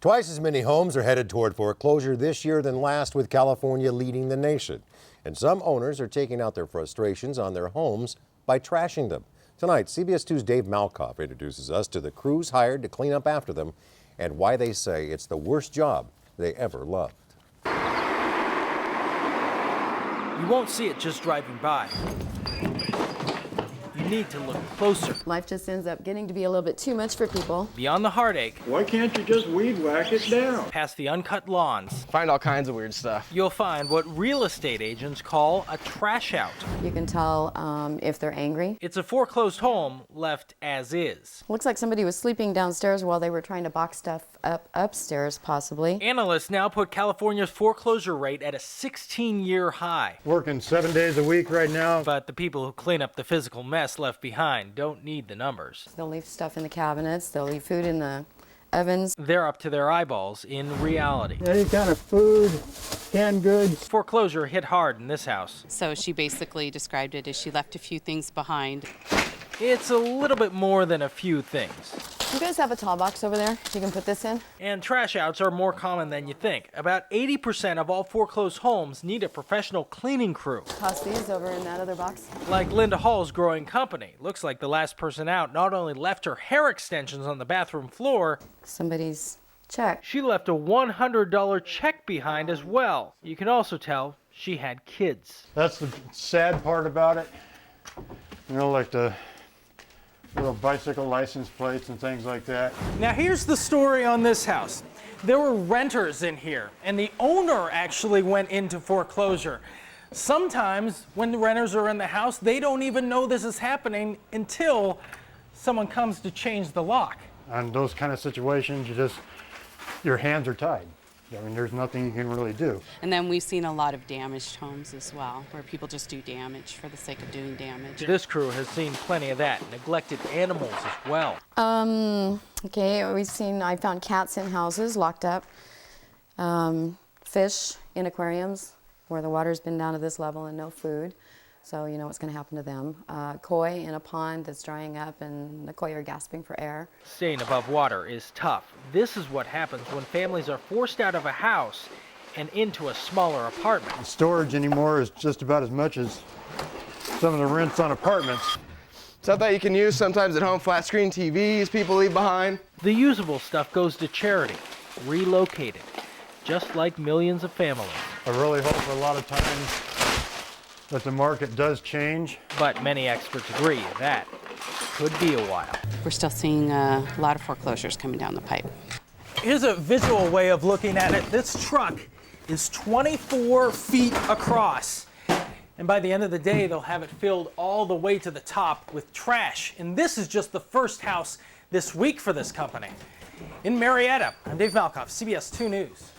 Twice as many homes are headed toward foreclosure this year than last, with California leading the nation. And some owners are taking out their frustrations on their homes by trashing them. Tonight, CBS 2's Dave Malkoff introduces us to the crews hired to clean up after them and why they say it's the worst job they ever loved. You won't see it just driving by. You need to look closer. Life just ends up getting to be a little bit too much for people. Beyond the heartache. Why can't you just weed whack it down? Past the uncut lawns. Find all kinds of weird stuff. You'll find what real estate agents call a trash out. You can tell if they're angry. It's a foreclosed home left as is. Looks like somebody was sleeping downstairs while they were trying to box stuff up upstairs, possibly. Analysts now put California's foreclosure rate at a 16-year high. Working 7 days a week right now. But the people who clean up the physical mess left behind don't need the numbers. They'll leave stuff in the cabinets. They'll leave food in the ovens. They're up to their eyeballs in reality. Any kind of food, canned goods. Foreclosure hit hard in this house. So she basically described it as she left a few things behind. It's a little bit more than a few things. You guys have a tall box over there? You can put this in? And trash outs are more common than you think. About 80% of all foreclosed homes need a professional cleaning crew. Toss these over in that other box. Like Linda Hall's growing company. Looks like the last person out not only left her hair extensions on the bathroom floor, Somebody's check. she left a $100 check behind as well. You can also tell she had kids. That's the sad part about it. You know, like the little bicycle license plates and things like that. Now here's the story on this house. There were renters in here, and the owner actually went into foreclosure. Sometimes when the renters are in the house, they don't even know this is happening until someone comes to change the lock. On those kind of situations, your hands are tied. I mean, there's nothing you can really do. And then we've seen a lot of damaged homes as well, where people just do damage for the sake of doing damage. This crew has seen plenty of that, neglected animals as well. Okay, I found cats in houses locked up, fish in aquariums where the water's been down to this level and no food. So you know what's going to happen to them. Koi in a pond that's drying up and the koi are gasping for air. Staying above water is tough. This is what happens when families are forced out of a house and into a smaller apartment. The storage anymore is just about as much as some of the rents on apartments. Stuff that you can use sometimes at home, flat screen TVs people leave behind. The usable stuff goes to charity, relocated, just like millions of families. I really hope a lot of times that the market does change. But many experts agree that could be a while. We're still seeing a lot of foreclosures coming down the pipe. Here's a visual way of looking at it. This truck is 24 feet across. And by the end of the day, they'll have it filled all the way to the top with trash. And this is just the first house this week for this company. In Marietta, I'm Dave Malkoff, CBS 2 News.